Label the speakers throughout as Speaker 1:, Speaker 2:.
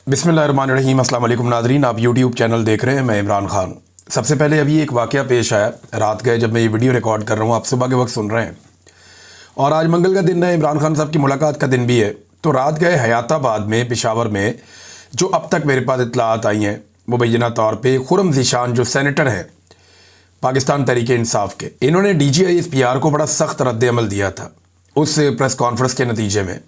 Speaker 1: बिस्मिल्लाहिर्रहमानिर्रहीम। अस्सलाम वालेकुम नाज़रीन, आप यूट्यूब चैनल देख रहे हैं। मैं इमरान खान। सबसे पहले अभी एक वाक़या पेश आया रात गए, जब मैं ये वीडियो रिकॉर्ड कर रहा हूँ, आप सुबह के वक्त सुन रहे हैं और आज मंगल का दिन है, इमरान खान साहब की मुलाकात का दिन भी है। तो रात गए हयाताबाद में, पेशावर में, जो अब तक मेरे पास इत्तलात आई हैं मुबैना तौर पर, खुर्रम ज़ीशान जो सेनेटर हैं पाकिस्तान तहरीक इंसाफ के, इन्होंने DGI-SPR को बड़ा सख्त रद्द-ए-अमल दिया था उस प्रेस कॉन्फ्रेंस के नतीजे में।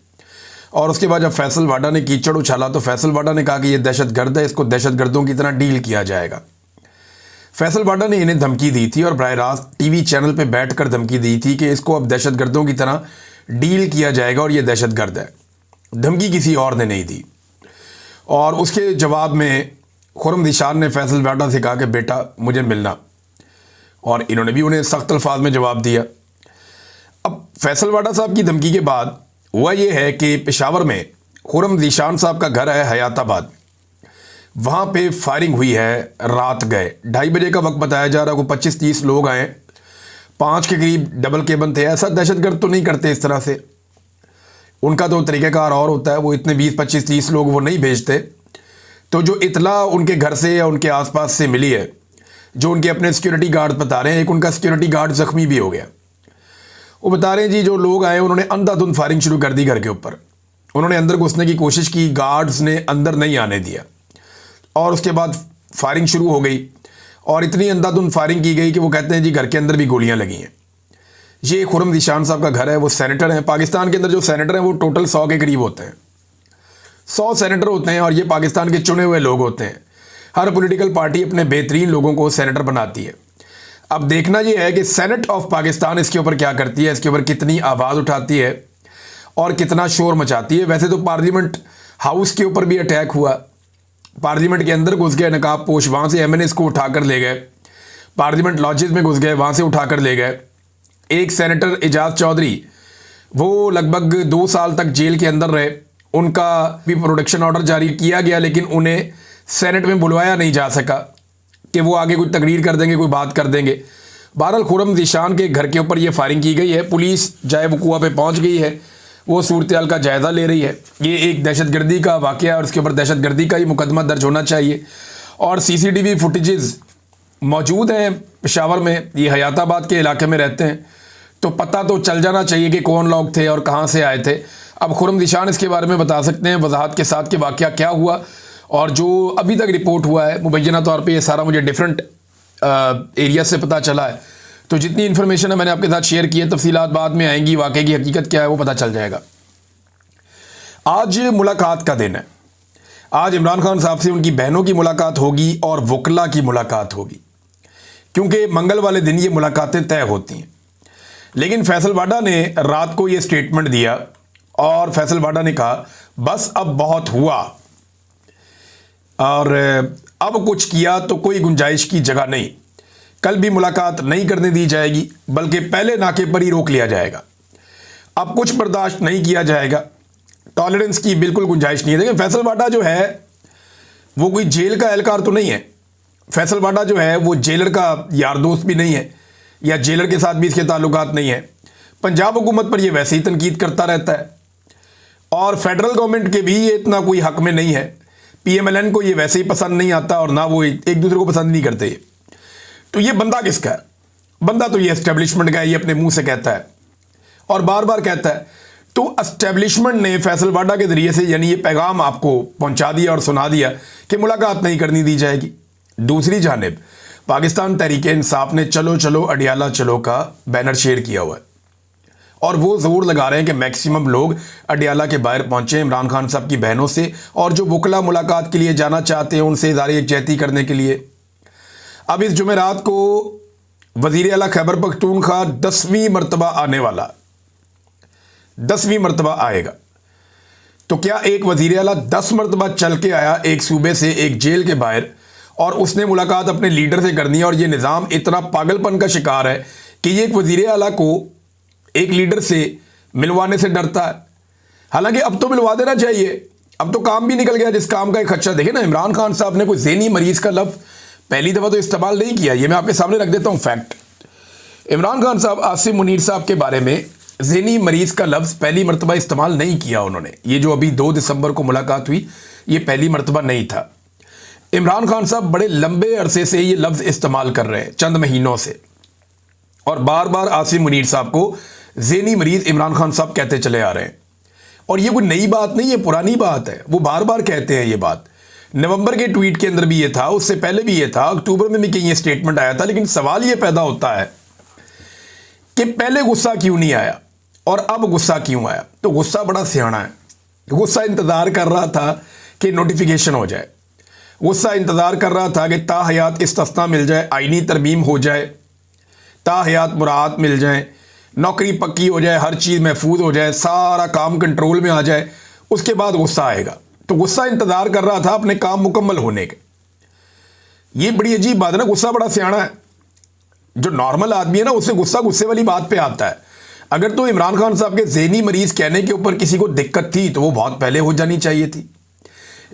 Speaker 1: और उसके बाद जब फैसल वाडा ने कीचड़ उछाला तो फैसल वाडा ने कहा कि ये दहशतगर्द है, इसको दहशतगर्दों की तरह डील किया जाएगा। फैसल वाडा ने इन्हें धमकी दी थी और बराह रास्त टीवी चैनल पे बैठकर धमकी दी थी कि इसको अब दहशतगर्दों की तरह डील किया जाएगा और ये दहशतगर्द है। धमकी किसी और ने नहीं दी। और उसके जवाब में खुर्रम ज़ीशान ने फैसल वाडा से कहा कि बेटा मुझे मिलना, और इन्होंने भी उन्हें सख्त अल्फाज में जवाब दिया। अब फैसल वाडा साहब की धमकी के बाद हुआ ये है कि पेशावर में खुर्रम ज़ीशान साहब का घर है हयाताबाद, वहाँ पे फायरिंग हुई है रात गए 2:30 बजे का वक्त बताया जा रहा है। को 25-30 लोग आए, 5 के करीब डबल केबन थे। ऐसा दहशतगर्द तो नहीं करते इस तरह से, उनका तो तरीक़ाकार और होता है, वो इतने 20-25-30 लोग वो नहीं भेजते। तो जो इतला उनके घर से या उनके आसपास से मिली है, जो उनके अपने सिक्योरिटी गार्ड बता रहे हैं, एक उनका सिक्योरिटी गार्ड ज़ख्मी भी हो गया। वो बता रहे हैं जी जो लोग आए उन्होंने अंधाधुंध फायरिंग शुरू कर दी घर के ऊपर। उन्होंने अंदर घुसने की कोशिश की, गार्ड्स ने अंदर नहीं आने दिया और उसके बाद फायरिंग शुरू हो गई और इतनी अंधाधुंध फायरिंग की गई कि वो कहते हैं जी घर के अंदर भी गोलियां लगी हैं। ये खुर्रम ज़ीशान साहब का घर है, वो सेनेटर हैं। पाकिस्तान के अंदर जो सेनेटर हैं वो टोटल 100 के करीब होते हैं, 100 सेनेटर होते हैं और ये पाकिस्तान के चुने हुए लोग होते हैं। हर पॉलिटिकल पार्टी अपने बेहतरीन लोगों को सेनेटर बनाती है। अब देखना यह है कि सेनेट ऑफ पाकिस्तान इसके ऊपर क्या करती है, इसके ऊपर कितनी आवाज़ उठाती है और कितना शोर मचाती है। वैसे तो पार्लियामेंट हाउस के ऊपर भी अटैक हुआ, पार्लियामेंट के अंदर घुस गए नकाब पोश, वहाँ से MNAs को उठाकर ले गए, पार्लियामेंट लॉजेस में घुस गए, वहाँ से उठाकर ले गए। एक सेनेटर एजाज चौधरी, वो लगभग 2 साल तक जेल के अंदर रहे, उनका भी प्रोटेक्शन ऑर्डर जारी किया गया, लेकिन उन्हें सेनेट में बुलवाया नहीं जा सका कि वो आगे कोई तकरीर कर देंगे, कोई बात कर देंगे। बहरहाल खुर्रम ज़ीशान के घर के ऊपर ये फायरिंग की गई है। पुलिस जाए वकुआ पे पहुंच गई है, वो सूरत हाल का जायज़ा ले रही है। ये एक दहशतगर्दी का वाक़या है और उसके ऊपर दहशतगर्दी का ही मुकदमा दर्ज होना चाहिए। और CCTV फुटेजेस मौजूद हैं पेशावर में, ये हयाताबाद के इलाके में रहते हैं, तो पता तो चल जाना चाहिए कि कौन लोग थे और कहाँ से आए थे। अब खुर्रम ज़ीशान इसके बारे में बता सकते हैं वजाहत के साथ कि वाक़या क्या हुआ। और जो अभी तक रिपोर्ट हुआ है मुबैना तौर पे, ये सारा मुझे डिफरेंट एरिया से पता चला है। तो जितनी इन्फॉर्मेशन है मैंने आपके साथ शेयर की है, तफसीलात बाद में आएंगी, वाकई की हकीकत क्या है वो पता चल जाएगा। आज मुलाकात का दिन है। आज इमरान खान साहब से उनकी बहनों की मुलाकात होगी और वकला की मुलाकात होगी, क्योंकि मंगल वाले दिन ये मुलाकातें तय होती हैं। लेकिन फैसल वाडा ने रात को ये स्टेटमेंट दिया और फैसल वाडा ने कहा बस अब बहुत हुआ और अब कुछ किया तो कोई गुंजाइश की जगह नहीं, कल भी मुलाकात नहीं करने दी जाएगी, बल्कि पहले नाके पर ही रोक लिया जाएगा। अब कुछ बर्दाश्त नहीं किया जाएगा, टॉलरेंस की बिल्कुल गुंजाइश नहीं है। देखिए फैसल वाडा जो है वो कोई जेल का एहलकार तो नहीं है। फैसल वाडा जो है वो जेलर का यार दोस्त भी नहीं है, या जेलर के साथ भी इसके ताल्लुकात नहीं है। पंजाब हुकूमत पर ये वैसे ही तनकीद करता रहता है और फेडरल गवर्नमेंट के भी ये इतना कोई हक में नहीं है। PMLN को ये वैसे ही पसंद नहीं आता और ना वो एक दूसरे को पसंद नहीं करते। तो ये बंदा किसका है? बंदा तो ये एस्टेब्लिशमेंट का है, ये अपने मुंह से कहता है और बार बार कहता है। तो एस्टेब्लिशमेंट ने फैसल वाडा के जरिए से यानी ये पैगाम आपको पहुंचा दिया और सुना दिया कि मुलाकात नहीं करनी दी जाएगी। दूसरी जानिब पाकिस्तान तहरीक इंसाफ ने चलो चलो अडियाला चलो का बैनर शेयर किया हुआ है और वो जोर लगा रहे हैं कि मैक्सिमम लोग अडियाला के बाहर पहुंचे इमरान खान साहब की बहनों से, और जो वकला मुलाकात के लिए जाना चाहते हैं उनसे इज़हार यकजहती करने के लिए। अब इस जुमेरात को वज़ीर आला खैबर पख्तूनख्वा 10वीं मरतबा आने वाला, 10वीं मरतबा आएगा। तो क्या एक वज़ीर आला 10 मरतबा चल के आया एक सूबे से, एक जेल के बाहर, और उसने मुलाकात अपने लीडर से करनी है? और ये निज़ाम इतना पागलपन का शिकार है कि ये एक वज़ीर आला को एक लीडर से मिलवाने से डरता है। हालांकि अब तो मिलवा देना चाहिए, अब तो काम भी निकल गया जिस काम का एक खदशा। देखे ना, इमरान खान साहब ने कोई ज़हनी मरीज़ का लफ्ज़ पहली दफ़ा तो इस्तेमाल नहीं किया। ये मैं आपके सामने रख देता हूँ फैक्ट। इमरान खान साहब आसिम मुनीर साहब के बारे में ज़हनी मरीज़ का लफ्ज़ पहली मरतबा इस्तेमाल नहीं किया उन्होंने। ये जो अभी 2 दिसंबर को मुलाकात हुई, ये पहली मर्तबा नहीं था। इमरान खान साहब बड़े लंबे अरसे से ये लफ्ज़ इस्तेमाल कर रहे हैं, चंद महीनों से, और बार बार आसिम मुनीर साहब को ज़हनी मरीज इमरान खान साहब कहते चले आ रहे हैं। और ये कोई नई बात नहीं है, पुरानी बात है, वो बार बार कहते हैं ये बात। नवंबर के ट्वीट के अंदर भी ये था, उससे पहले भी ये था, अक्टूबर में भी कहीं ये स्टेटमेंट आया था। लेकिन सवाल ये पैदा होता है कि पहले गुस्सा क्यों नहीं आया और अब गुस्सा क्यों आया। तो गुस्सा बड़ा सियाना है। गुस्सा इंतज़ार कर रहा था कि नोटिफिकेशन हो जाए, गुस्सा इंतज़ार कर रहा था कि ताहयात इस्तिस्ना मिल जाए, आईनी तरमीम हो जाए, ताहयात मुराद मिल जाए, नौकरी पक्की हो जाए, हर चीज़ महफूज हो जाए, सारा काम कंट्रोल में आ जाए, उसके बाद गुस्सा आएगा। तो गुस्सा इंतज़ार कर रहा था अपने काम मुकम्मल होने के। ये बड़ी अजीब बात है ना, गुस्सा बड़ा सियाना है। जो नॉर्मल आदमी है ना, उससे गुस्सा गुस्से वाली बात पे आता है। अगर तो इमरान खान साहब के ज़हनी मरीज कहने के ऊपर किसी को दिक्कत थी तो वो बहुत पहले हो जानी चाहिए थी।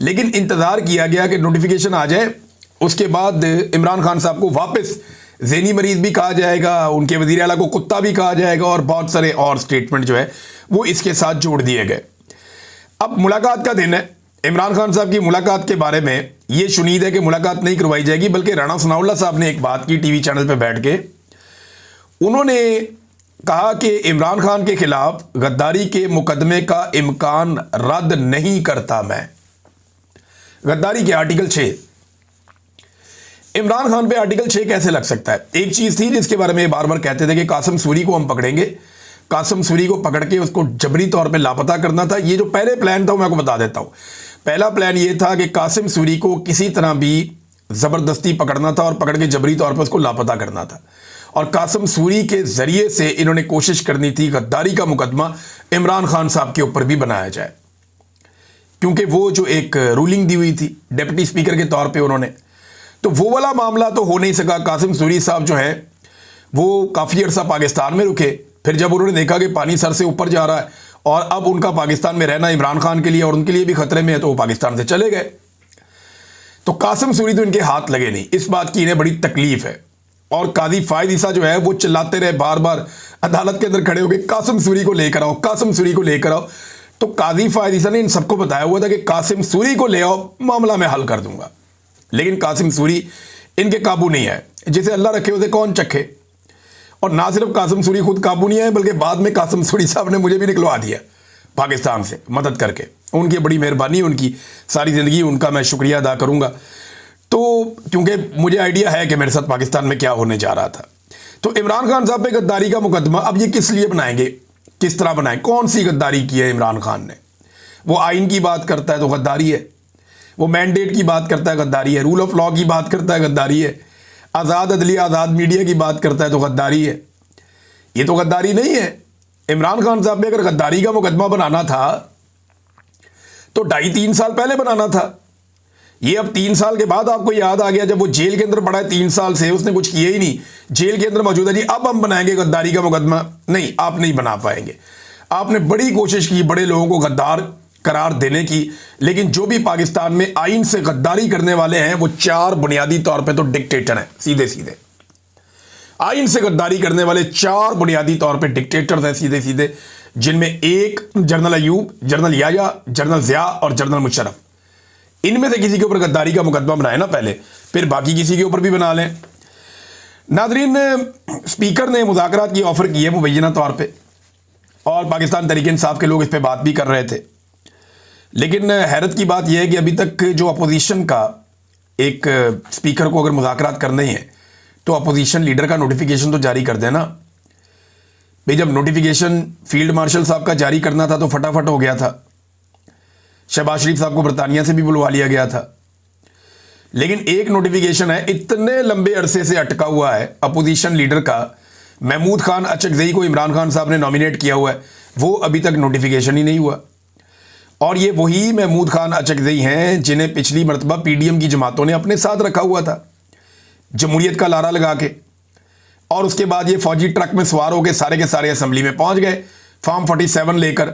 Speaker 1: लेकिन इंतज़ार किया गया कि नोटिफिकेशन आ जाए, उसके बाद इमरान खान साहब को वापस ज़हनी मरीज भी कहा जाएगा, उनके वज़ीर आला को कुत्ता भी कहा जाएगा, और बहुत सारे और स्टेटमेंट जो है वो इसके साथ जोड़ दिए गए। अब मुलाकात का दिन है। इमरान खान साहब की मुलाकात के बारे में ये शुनीद है कि मुलाकात नहीं करवाई जाएगी, बल्कि राणा सनाउल्लाह साहब ने एक बात की टीवी चैनल पर बैठ के। उन्होंने कहा कि इमरान खान के खिलाफ गद्दारी के मुकदमे का इम्कान रद्द नहीं करता मैं। गद्दारी के आर्टिकल 6, इमरान खान पे आर्टिकल 6 कैसे लग सकता है? एक चीज़ थी जिसके बारे में बार बार कहते थे कि कासिम सूरी को हम पकड़ेंगे, कासिम सूरी को पकड़ के उसको जबरी तौर पे लापता करना था। ये जो पहले प्लान था वो मैं आपको बता देता हूँ। पहला प्लान ये था कि कासिम सूरी को किसी तरह भी ज़बरदस्ती पकड़ना था और पकड़ के जबरी तौर पर उसको लापता करना था, और कासिम सूरी के ज़रिए से इन्होंने कोशिश करनी थी गद्दारी का मुकदमा इमरान खान साहब के ऊपर भी बनाया जाए, क्योंकि वो जो एक रूलिंग दी हुई थी डिप्टी स्पीकर के तौर पर उन्होंने, तो वो वाला मामला तो हो नहीं सका। कासिम सूरी साहब जो है वो काफ़ी अर्सा पाकिस्तान में रुके, फिर जब उन्होंने देखा कि पानी सर से ऊपर जा रहा है और अब उनका पाकिस्तान में रहना इमरान खान के लिए और उनके लिए भी खतरे में है, तो वो पाकिस्तान से चले गए। तो कासिम सूरी तो इनके हाथ लगे नहीं, इस बात की इन्हें बड़ी तकलीफ है। और काजी फायद ईसा जो है वो चिल्लाते रहे बार बार अदालत के अंदर खड़े हो गए, कासिम सूरी को लेकर आओ, कासिम सूरी को लेकर आओ। तो काजी फायद ईसा ने इन सबको बताया हुआ था कि कासिम सूरी को ले आओ, मामला मैं हल कर दूंगा। लेकिन कासिम सूरी इनके काबू नहीं आए। जिसे अल्लाह रखे उसे कौन चखे। और ना सिर्फ कासिम सूरी खुद काबू नहीं आए, बल्कि बाद में कासिम सूरी साहब ने मुझे भी निकलवा दिया पाकिस्तान से मदद करके। उनकी बड़ी मेहरबानी, उनकी सारी ज़िंदगी उनका मैं शुक्रिया अदा करूँगा। तो क्योंकि मुझे आइडिया है कि मेरे साथ पाकिस्तान में क्या होने जा रहा था। तो इमरान खान साहब पे गद्दारी का मुकदमा अब ये किस लिए बनाएंगे, किस तरह बनाएं, कौन सी गद्दारी की है इमरान खान ने? वो आइन की बात करता है तो गद्दारी है, वो मैंडेट की बात करता है गद्दारी है, रूल ऑफ लॉ की बात करता है गद्दारी है, आज़ाद अदलिया आज़ाद मीडिया की बात करता है तो गद्दारी है। ये तो गद्दारी नहीं है। इमरान खान साहब ने अगर गद्दारी का मुकदमा बनाना था तो 2.5-3 साल पहले बनाना था। ये अब 3 साल के बाद आपको याद आ गया, जब वो जेल के अंदर पड़ा है 3 साल से, उसने कुछ किया ही नहीं, जेल के अंदर मौजूद है जी, अब हम बनाएंगे गद्दारी का मुकदमा। नहीं, आप नहीं बना पाएंगे। आपने बड़ी कोशिश की बड़े लोगों को गद्दार करार देने की, लेकिन जो भी पाकिस्तान में आइन से गद्दारी करने वाले हैं वो 4 बुनियादी तौर पे तो डिक्टेटर हैं, सीधे सीधे। आइन से गद्दारी करने वाले 4 बुनियादी तौर पे डिक्टेटर हैं सीधे सीधे, जिनमें एक general Ayub, general Yahya, general Zia और जनरल मुशर्रफ। इनमें से किसी के ऊपर गद्दारी का मुकदमा बनाए ना पहले, फिर बाकी किसी के ऊपर भी बना लें। नाज़रीन, स्पीकर ने मुज़ाकरात की ऑफ़र की है मुबैना तौर पर, और पाकिस्तान तहरीक इंसाफ के लोग इस पर बात भी कर रहे थे। लेकिन हैरत की बात यह है कि अभी तक जो अपोजिशन का एक स्पीकर को अगर मुज़ाकरात करने ही है तो अपोजिशन लीडर का नोटिफिकेशन तो जारी कर देना भाई। जब नोटिफिकेशन फील्ड मार्शल साहब का जारी करना था तो फटाफट हो गया था, शहबाज शरीफ साहब को बरतानिया से भी बुलवा लिया गया था। लेकिन एक नोटिफिकेशन है इतने लंबे अरसे से अटका हुआ है अपोजिशन लीडर का, महमूद खान अचकज़ई को इमरान खान साहब ने नॉमिनेट किया हुआ है, वो अभी तक नोटिफिकेशन ही नहीं हुआ। और ये वही महमूद खान अचकज़ई हैं जिन्हें पिछली मरतबा पीडीएम की जमातों ने अपने साथ रखा हुआ था जमहूरियत का लारा लगा के, और उसके बाद ये फौजी ट्रक में सवार होकर सारे के सारे असेंबली में पहुंच गए फॉर्म 47 लेकर,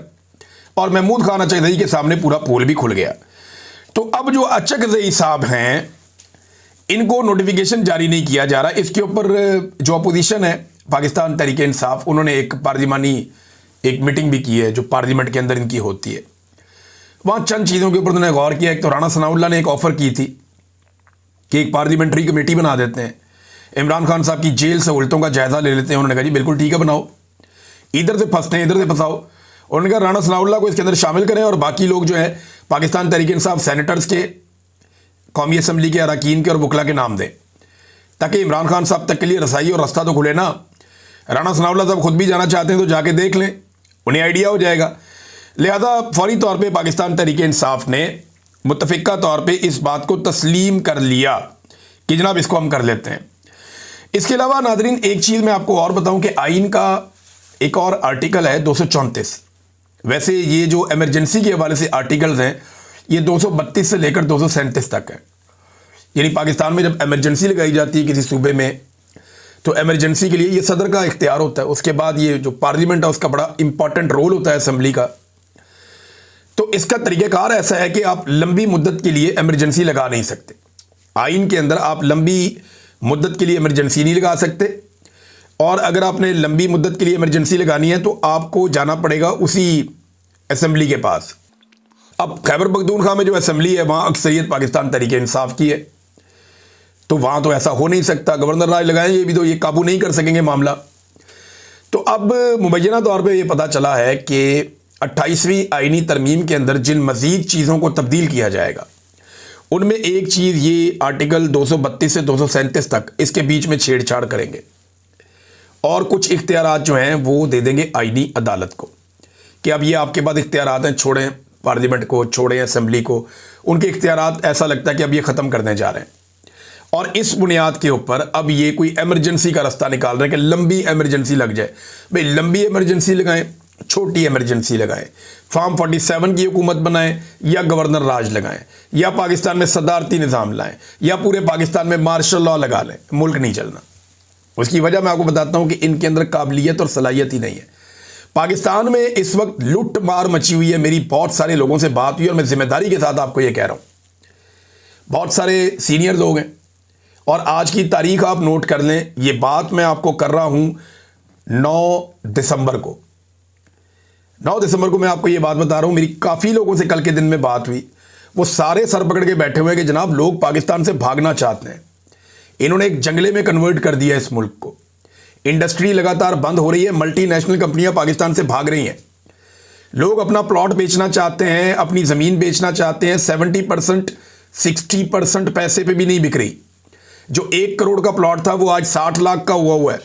Speaker 1: और महमूद खान अचकज़ई के सामने पूरा पोल भी खुल गया। तो अब जो अचकज़ई साहब हैं इनको नोटिफिकेशन जारी नहीं किया जा रहा। इसके ऊपर जो अपोजिशन है पाकिस्तान तहरीक इंसाफ, उन्होंने एक पार्लिमानी एक मीटिंग भी की है जो पार्लियामेंट के अंदर इनकी होती है। वहाँ चंद चीज़ों के ऊपर उन्होंने गौर किया। एक तो राणा सनाउल्लाह ने एक ऑफ़र की थी कि एक पार्लियामेंट्री कमेटी बना देते हैं, इमरान खान साहब की जेल सहूलतों का जायज़ा ले लेते हैं। उन्होंने कहा जी बिल्कुल ठीक है, बनाओ, इधर से फंसते हैं इधर से फंसाओ। उन्होंने कहा राणा सनाउल्लाह को इसके अंदर शामिल करें और बाकी लोग जो है पाकिस्तान तहरीक इंसाफ सेनेटर्स के, कौमी असम्बली के अरकान के और वकला के नाम दें, ताकि इमरान खान साहब तक के लिए रसाई और रास्ता तो खुले ना। राणा सनाउल्लाह साहब खुद भी जाना चाहते हैं तो जाके देख लें, उन्हें आइडिया हो जाएगा। लिहाजा फौरी तौर पे पाकिस्तान तहरीक इंसाफ ने मुत्तफ़िका तौर पे इस बात को तस्लीम कर लिया कि जनाब इसको हम कर लेते हैं। इसके अलावा नाज़रीन एक चीज़ मैं आपको और बताऊं कि आइन का एक और आर्टिकल है 234। वैसे ये जो एमरजेंसी के हवाले से आर्टिकल्स हैं ये 232 से लेकर 237 तक है। यानी पाकिस्तान में जब एमरजेंसी लगाई जाती है किसी सूबे में तो एमरजेंसी के लिए ये सदर का इख्तियार होता है। उसके बाद ये जो पार्लियामेंट है उसका बड़ा इंपॉर्टेंट रोल होता है असम्बली का। तो इसका तरीक़ाकार ऐसा है कि आप लंबी मुद्दत के लिए एमरजेंसी लगा नहीं सकते। आइन के अंदर आप लंबी मुद्दत के लिए एमरजेंसी नहीं लगा सकते, और अगर आपने लंबी मुद्दत के लिए एमरजेंसी लगानी है तो आपको जाना पड़ेगा उसी असम्बली के पास। अब खैबर पख्तूनख्वा में जो असम्बली है वहाँ अक्सरियत पाकिस्तान तहरीक इंसाफ की है, तो वहाँ तो ऐसा हो नहीं सकता। गवर्नर राज लगाएं ये भी तो ये काबू नहीं कर सकेंगे मामला। तो अब मुबैना तौर पे ये पता चला है कि 28वीं आइनी तरमीम के अंदर जिन मज़ीद चीज़ों को तब्दील किया जाएगा उनमें एक चीज़ ये आर्टिकल 232 से 237 तक इसके बीच में छेड़छाड़ करेंगे और कुछ इख्तियारात जो हैं वो दे देंगे आइनी अदालत को कि अब ये आपके पास इख्तियारात हैं, छोड़ें पार्लियामेंट को, छोड़ें असम्बली को। उनके इख्तियारात ऐसा लगता है कि अब ये ख़त्म करने जा रहे हैं और इस बुनियाद के ऊपर अब ये कोई एमरजेंसी का रास्ता निकाल रहे हैं कि लंबी एमरजेंसी लग जाए। भाई लंबी एमरजेंसी लगाएं, छोटी एमरजेंसी लगाएं, फॉर्म 47 की हुकूमत बनाएं या गवर्नर राज लगाएं या पाकिस्तान में सदारती निज़ाम लाएं या पूरे पाकिस्तान में मार्शल लॉ लगा लें, मुल्क नहीं चलना। उसकी वजह मैं आपको बताता हूं कि इनके अंदर काबिलियत और सलाहियत ही नहीं है। पाकिस्तान में इस वक्त लूट मार मची हुई है। मेरी बहुत सारे लोगों से बात हुई और मैं जिम्मेदारी के साथ आपको यह कह रहा हूं। बहुत सारे सीनियर लोग हैं और आज की तारीख आप नोट कर लें। ये बात मैं आपको कर रहा हूं 9 दिसंबर को। 9 दिसंबर को मैं आपको ये बात बता रहा हूं। मेरी काफ़ी लोगों से कल के दिन में बात हुई, वो सारे सर पकड़ के बैठे हुए हैं कि जनाब लोग पाकिस्तान से भागना चाहते हैं। इन्होंने एक जंगले में कन्वर्ट कर दिया इस मुल्क को। इंडस्ट्री लगातार बंद हो रही है, मल्टीनेशनल कंपनियां पाकिस्तान से भाग रही हैं। लोग अपना प्लॉट बेचना चाहते हैं, अपनी ज़मीन बेचना चाहते हैं। 70% 60% पैसे पे भी नहीं बिक रही। जो 1 करोड़ का प्लॉट था वो आज 60 लाख का हुआ है।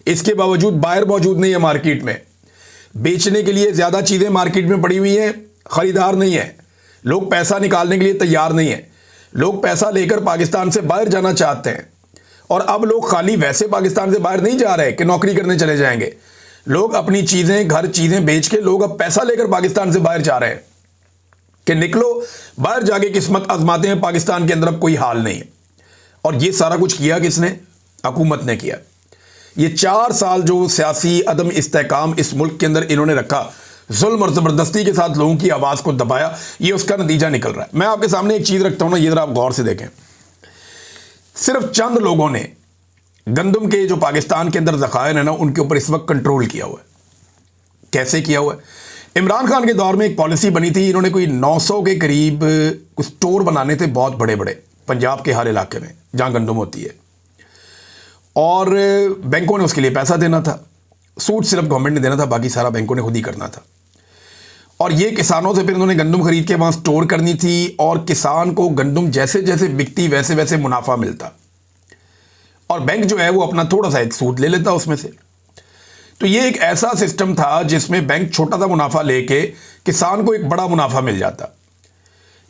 Speaker 1: इसके बावजूद बायर मौजूद नहीं है मार्केट में। बेचने के लिए ज़्यादा चीज़ें मार्केट में पड़ी हुई हैं, ख़रीदार नहीं है। लोग पैसा निकालने के लिए तैयार नहीं है। लोग पैसा लेकर पाकिस्तान से बाहर जाना चाहते हैं। और अब लोग खाली वैसे पाकिस्तान से बाहर नहीं जा रहे कि नौकरी करने चले जाएंगे। लोग अपनी चीज़ें, घर चीज़ें बेच के लोग अब पैसा लेकर पाकिस्तान से बाहर जा रहे हैं कि निकलो बाहर जाके किस्मत आजमाते हैं। पाकिस्तान के अंदर अब कोई हाल नहीं है। और ये सारा कुछ किया किसने? हुकूमत ने किया। ये 4 साल जो सियासी अदम इस्तेहकाम इस मुल्क के अंदर इन्होंने रखा, जुल्म और ज़बरदस्ती के साथ लोगों की आवाज़ को दबाया, ये उसका नतीजा निकल रहा है। मैं आपके सामने एक चीज़ रखता हूं ना, ये जरा आप गौर से देखें। सिर्फ चंद लोगों ने गंदम के जो पाकिस्तान के अंदर ज़खायर है ना, उनके ऊपर इस वक्त कंट्रोल किया हुआ है। कैसे किया हुआ है? इमरान खान के दौर में एक पॉलिसी बनी थी। इन्होंने कोई 900 के करीब कुछ स्टोर बनाने थे, बहुत बड़े बड़े, पंजाब के हर इलाके में जहां गंदम होती है, और बैंकों ने उसके लिए पैसा देना था। सूद सिर्फ गवर्नमेंट ने देना था, बाकी सारा बैंकों ने खुद ही करना था। और ये किसानों से फिर उन्होंने गंदम खरीद के वहाँ स्टोर करनी थी और किसान को गंदम जैसे जैसे बिकती वैसे वैसे मुनाफा मिलता और बैंक जो है वो अपना थोड़ा सा एक सूद ले लेता उसमें से। तो ये एक ऐसा सिस्टम था जिसमें बैंक छोटा सा मुनाफा लेके किसान को एक बड़ा मुनाफा मिल जाता।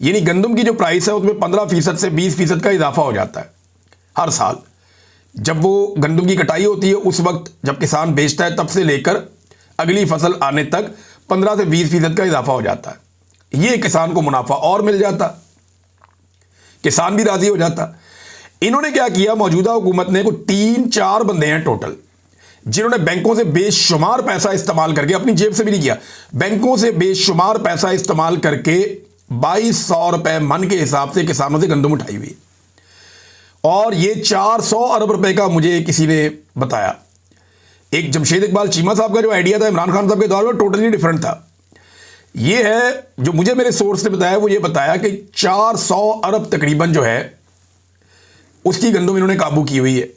Speaker 1: यानी गंदम की जो प्राइस है उसमें 15% से 20% का इजाफा हो जाता है हर साल। जब वो गंदम की कटाई होती है उस वक्त जब किसान बेचता है तब से लेकर अगली फसल आने तक 15 से 20% का इजाफा हो जाता है। ये किसान को मुनाफा और मिल जाता, किसान भी राजी हो जाता। इन्होंने क्या किया, मौजूदा हुकूमत ने कोई 3-4 बंदे हैं टोटल जिन्होंने बैंकों से बेशुमार पैसा इस्तेमाल करके, अपनी जेब से भी नहीं किया, बैंकों से बेशुमार पैसा इस्तेमाल करके 2200 रुपए मन के हिसाब से किसानों से गंदम उठाई हुई। और ये 400 अरब रुपए का मुझे किसी ने बताया। एक जमशेद इकबाल चीमा साहब का जो आइडिया था इमरान खान साहब के दौर में टोटली डिफरेंट था। ये है जो मुझे मेरे सोर्स ने बताया, वो ये बताया कि 400 अरब तकरीबन जो है उसकी गंदम इन्होंने काबू की हुई है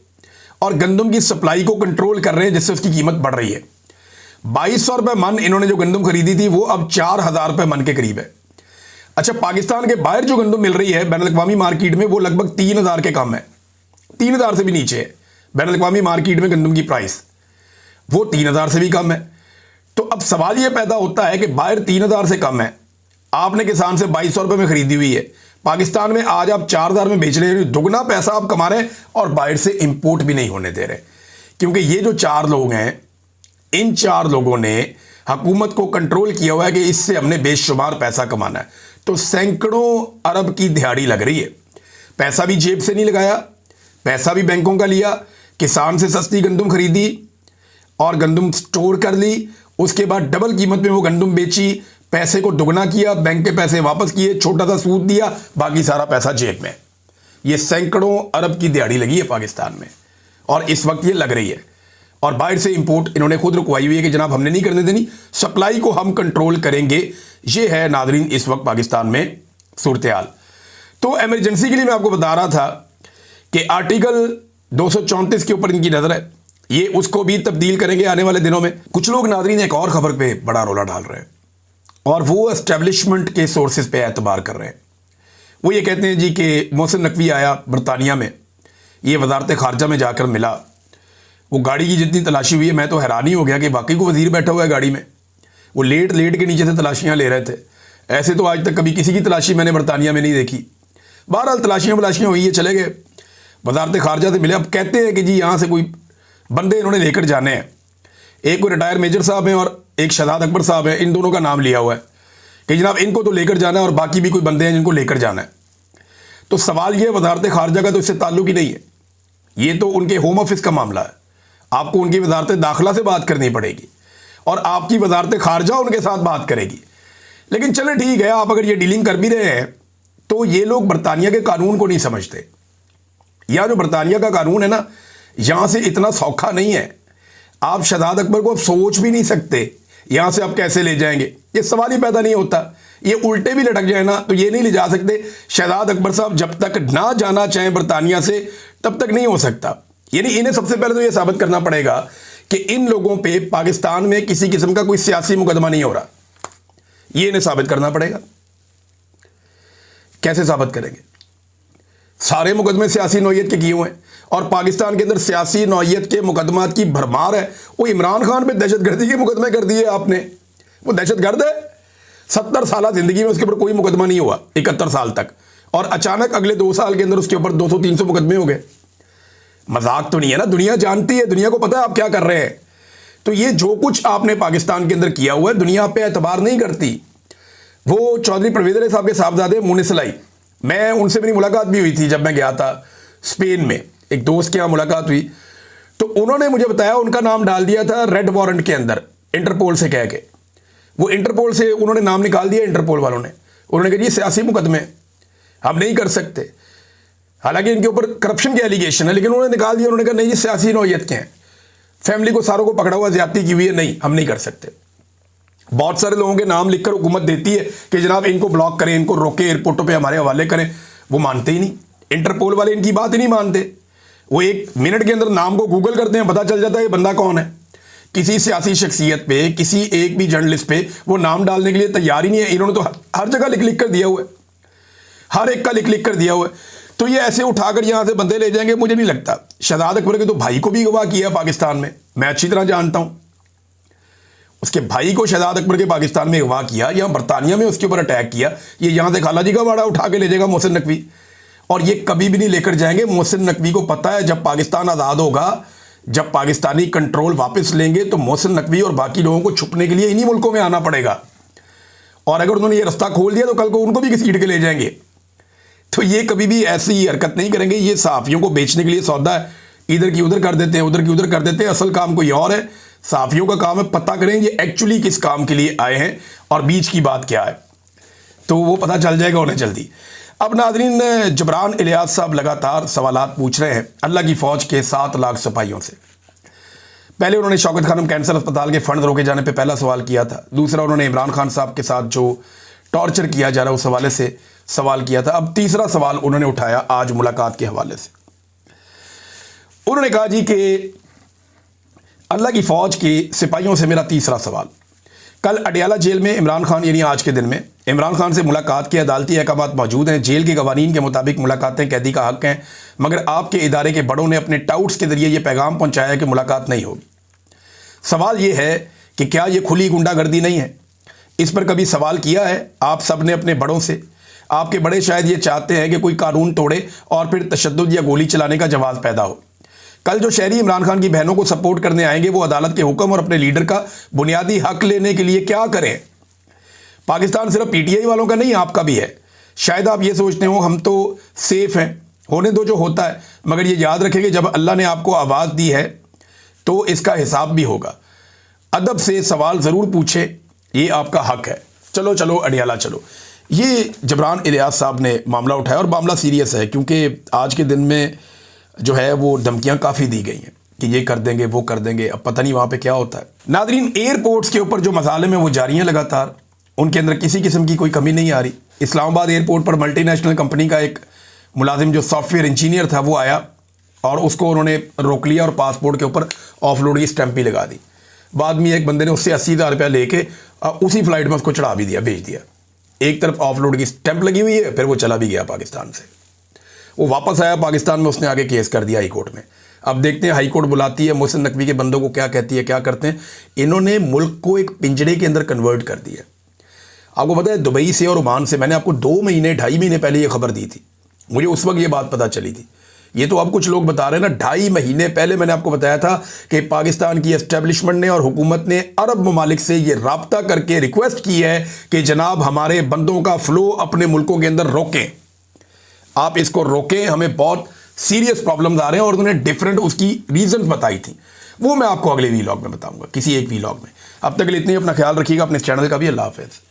Speaker 1: और गंदम की सप्लाई को कंट्रोल कर रहे हैं, जिससे उसकी कीमत बढ़ रही है। 2200 रुपये मन इन्होंने जो गंदम खरीदी थी वो अब 4000 रुपये मन के करीब है। अच्छा, पाकिस्तान के बाहर जो गंदम मिल रही है बैनुल-अक़वामी मार्केट में, वो लगभग 3000 के कम है, 3000 से भी नीचे है बैनुल-अक़वामी मार्केट में गंदम की प्राइस, वो 3000 से भी कम है। तो अब सवाल ये पैदा होता है कि बाहर 3000 से कम है, आपने किसान से 2200 रुपये में खरीदी हुई है, पाकिस्तान में आज आप 4000 में बेच रहे हैं, दुगना पैसा आप कमा रहे हैं और बाहर से इंपोर्ट भी नहीं होने दे रहे। क्योंकि ये जो 4 लोग हैं, इन 4 लोगों ने हुकूमत को कंट्रोल किया हुआ है कि इससे हमने बेशुमार पैसा कमाना है। तो सैकड़ों अरब की दिहाड़ी लग रही है। पैसा भी जेब से नहीं लगाया, पैसा भी बैंकों का लिया, किसान से सस्ती गंदम खरीदी और गंदम स्टोर कर ली, उसके बाद डबल कीमत में वो गंदम बेची, पैसे को दुगना किया, बैंक के पैसे वापस किए, छोटा सा सूद दिया, बाकी सारा पैसा जेब में। ये सैकड़ों अरब की दिहाड़ी लगी है पाकिस्तान में और इस वक्त ये लग रही है। और बाहर से इंपोर्ट इन्होंने खुद रुकवाई हुई है कि जनाब हमने नहीं करने देनी, सप्लाई को हम कंट्रोल करेंगे। ये है नादरीन इस वक्त पाकिस्तान में सूरत हाल। तो एमरजेंसी के लिए मैं आपको बता रहा था कि आर्टिकल 234 के ऊपर इनकी नज़र है, ये उसको भी तब्दील करेंगे आने वाले दिनों में। कुछ लोग नादरीन एक और खबर पे बड़ा रोला डाल रहे हैं और वो एस्टेब्लिशमेंट के सोर्सेज पे एतबार कर रहे हैं। वो ये कहते हैं जी कि मोहसिन नकवी आया बरतानिया में, ये वजारत खारजा में जाकर मिला, वो गाड़ी की जितनी तलाशी हुई है, मैं तो हैरान ही हो गया कि वाकई को वजीर बैठा हुआ है गाड़ी में। वो लेट के नीचे से तलाशियाँ ले रहे थे। ऐसे तो आज तक कभी किसी की तलाशी मैंने बरतानिया में नहीं देखी। बहरहाल तलाशियाँ हुई है, चले गए, वजारत खारजा से मिले। अब कहते हैं कि जी यहाँ से कोई बंदे इन्होंने लेकर जाने हैं, एक कोई रिटायर मेजर साहब हैं और एक शहजाद अकबर साहब हैं, इन दोनों का नाम लिया हुआ है कि जनाब इनको तो लेकर जाना है और बाकी भी कोई बंदे हैं जिनको लेकर जाना है। तो सवाल ये, वजारत खारजा का तो इससे ताल्लुक ही नहीं है, ये तो उनके होम ऑफिस का मामला है। आपको उनकी वजारत दाखिला से बात करनी पड़ेगी और आपकी वजारत खारजा उनके साथ बात करेगी। लेकिन चले ठीक है, आप अगर ये डीलिंग कर भी रहे हैं तो ये लोग बरतानिया के कानून को नहीं समझते। या जो बरतानिया का कानून है ना, यहां से इतना सौखा नहीं है। आप शहजाद अकबर को आप सोच भी नहीं सकते यहां से आप कैसे ले जाएंगे, ये सवाल ही पैदा नहीं होता। ये उल्टे भी लटक जाए ना तो ये नहीं ले जा सकते। शहजाद अकबर साहब जब तक ना जाना चाहें बरतानिया से तब तक नहीं हो सकता। यानी इन्हें सबसे पहले तो ये साबित करना पड़ेगा कि इन लोगों पे पाकिस्तान में किसी किस्म का कोई सियासी मुकदमा नहीं हो रहा, ये इन्हें साबित करना पड़ेगा। कैसे साबित करेंगे? सारे मुकदमे सियासी नौयत के किए हुए हैं और पाकिस्तान के अंदर सियासी नौयत के मुकदमात की भरमार है। वो इमरान खान पे दहशतगर्दी के मुकदमे कर दिए आपने, वो दहशतगर्द है। 70 साल जिंदगी में उसके ऊपर कोई मुकदमा नहीं हुआ, 71 साल तक, और अचानक अगले 2 साल के अंदर उसके ऊपर 200-300 मुकदमे हो गए। मजाक तो नहीं है ना, दुनिया जानती है, दुनिया को पता है आप क्या कर रहे हैं। तो ये जो कुछ आपने पाकिस्तान के अंदर किया हुआ है, दुनिया आप पे एतबार नहीं करती। वो चौधरी परवेज़ अली साहब के साहबजादे मुनिस लाई, मैं उनसे मेरी मुलाकात भी हुई थी जब मैं गया था स्पेन में, एक दोस्त के यहाँ मुलाकात हुई, तो उन्होंने मुझे बताया उनका नाम डाल दिया था रेड वारंट के अंदर, इंटरपोल से कह के। वो इंटरपोल से उन्होंने नाम निकाल दिया, इंटरपोल वालों ने। उन्होंने कहा जी सियासी मुकदमे हम नहीं कर सकते, हालांकि इनके ऊपर करप्शन के एलिगेशन है, लेकिन उन्होंने निकाल दिया। उन्होंने कहा नहीं, ये सियासी नौयत के हैं, फैमिली को सारों को पकड़ा हुआ, ज्यादती की हुई है, नहीं हम नहीं कर सकते। बहुत सारे लोगों के नाम लिखकर हुकूमत देती है कि जनाब इनको ब्लॉक करें, इनको रोके, एयरपोर्टों पे हमारे हवाले करें, वो मानते ही नहीं। इंटरपोल वाले इनकी बात ही नहीं मानते। वो 1 मिनट के अंदर नाम को गूगल करते हैं, पता चल जाता है ये बंदा कौन है। किसी सियासी शख्सियत पे, किसी एक भी जर्नलिस्ट पे वो नाम डालने के लिए तैयार ही नहीं है। इन्होंने तो हर जगह लिख कर दिया हुआ है, हर एक का लिख कर दिया हुआ है। तो ये ऐसे उठाकर यहां से बंदे ले जाएंगे, मुझे नहीं लगता। शहजाद अकबर के तो भाई को भी अगवा किया पाकिस्तान में, मैं अच्छी तरह जानता हूं। उसके भाई को शहजाद अकबर के पाकिस्तान में अगवा किया, यहाँ बरतानिया में उसके ऊपर अटैक किया। ये यहाँ से खाला जी का वाड़ा उठा के ले जाएगा मोहसिन नकवी, और ये कभी भी नहीं लेकर जाएंगे। मोहसिन नकवी को पता है जब पाकिस्तान आज़ाद होगा, जब पाकिस्तानी कंट्रोल वापस लेंगे, तो मोहसिन नकवी और बाकी लोगों को छुपने के लिए इन्हीं मुल्कों में आना पड़ेगा। और अगर उन्होंने ये रास्ता खोल दिया तो कल को उनको भी घसीट के ले जाएंगे। तो ये कभी भी ऐसी हरकत नहीं करेंगे। ये सहाफ़ियों को बेचने के लिए सौदा है, इधर की उधर कर देते हैं, उधर की उधर कर देते हैं। असल काम कोई और है। सहाफ़ियों का काम है पता करें ये एक्चुअली किस काम के लिए आए हैं और बीच की बात क्या है, तो वो पता चल जाएगा उन्हें जल्दी। अब नाज़रीन, जबरान इलियास साहब लगातार सवालात पूछ रहे हैं अल्लाह की फ़ौज के 7 लाख सिपाहियों से। पहले उन्होंने शौकत खानम कैंसर अस्पताल के फंड रोके जाने पे पहला सवाल किया था। दूसरा, उन्होंने इमरान खान साहब के साथ जो टॉर्चर किया जा रहा है उस हवाले से सवाल किया था। अब तीसरा सवाल उन्होंने उठाया आज मुलाकात के हवाले से। उन्होंने कहा जी कि अल्लाह की फौज के सिपाहियों से मेरा तीसरा सवाल, कल अडियाला जेल में इमरान खान यानी आज के दिन में इमरान खान से मुलाकात के अदालती अहकामात मौजूद हैं। जेल के कवानीन के मुताबिक मुलाकातें कैदी का हक हैं, मगर आपके इदारे के बड़ों ने अपने टाउट्स के जरिए यह पैगाम पहुंचाया कि मुलाकात नहीं होगी। सवाल यह है कि क्या यह खुली गुंडागर्दी नहीं है? इस पर कभी सवाल किया है आप सब ने अपने बड़ों से? आपके बड़े शायद ये चाहते हैं कि कोई कानून तोड़े और फिर तशद्दुद या गोली चलाने का जवाब पैदा हो। कल जो शहरी इमरान खान की बहनों को सपोर्ट करने आएंगे वो अदालत के हुक्म और अपने लीडर का बुनियादी हक लेने के लिए क्या करें? पाकिस्तान सिर्फ पीटीआई वालों का नहीं, आपका भी है। शायद आप ये सोचते हो हम तो सेफ हैं, होने दो जो होता है, मगर ये याद रखें कि जब अल्लाह ने आपको आवाज़ दी है तो इसका हिसाब भी होगा। अदब से सवाल ज़रूर पूछे, ये आपका हक है। चलो चलो अडियाला चलो। ये जबरान इलियास साहब ने मामला उठाया और मामला सीरियस है, क्योंकि आज के दिन में जो है वो धमकियां काफ़ी दी गई हैं कि ये कर देंगे वो कर देंगे। अब पता नहीं वहाँ पे क्या होता है। नादरीन, एयरपोर्ट्स के ऊपर जो मसाले में वो जारी हैं लगातार, उनके अंदर किसी किस्म की कोई कमी नहीं आ रही। इस्लामाबाद एयरपोर्ट पर मल्टीनेशनल कंपनी का एक मुलाजिम जो सॉफ्टवेयर इंजीनियर था वो आया और उसको उन्होंने रोक लिया और पासपोर्ट के ऊपर ऑफलोड की स्टैंप भी लगा दी। बाद में एक बंदे ने उससे 80,000 रुपया लेके उसी फ्लाइट में उसको चढ़ा भी दिया, भेज दिया। एक तरफ ऑफलोड की स्टैंप लगी हुई है, फिर वो चला भी गया पाकिस्तान से। वो वापस आया पाकिस्तान में, उसने आगे केस कर दिया हाई कोर्ट में। अब देखते हैं हाई कोर्ट बुलाती है, मोहसिन नकवी के बंदों को क्या कहती है, क्या करते हैं। इन्होंने मुल्क को एक पिंजड़े के अंदर कन्वर्ट कर दिया। आपको पता है दुबई से और ओमान से मैंने आपको 2 महीने 2.5 महीने पहले ये खबर दी थी। मुझे उस वक्त ये बात पता चली थी। ये तो अब कुछ लोग बता रहे हैं ना, 2.5 महीने पहले मैंने आपको बताया था कि पाकिस्तान की एस्टेब्लिशमेंट ने और हुकूमत ने अरब ममालिक से ये राब्ता करके रिक्वेस्ट की है कि जनाब हमारे बंदों का फ्लो अपने मुल्कों के अंदर रोकें, आप इसको रोकें, हमें बहुत सीरियस प्रॉब्लम्स आ रहे हैं। और उन्होंने डिफरेंट उसकी रीजन बताई थी, वो मैं आपको अगले वीलॉग में बताऊंगा, किसी एक वीलॉग में। अब तक के लिए इतनी, अपना ख्याल रखिएगा, अपने चैनल का भी। अल्लाह हाफ़िज़।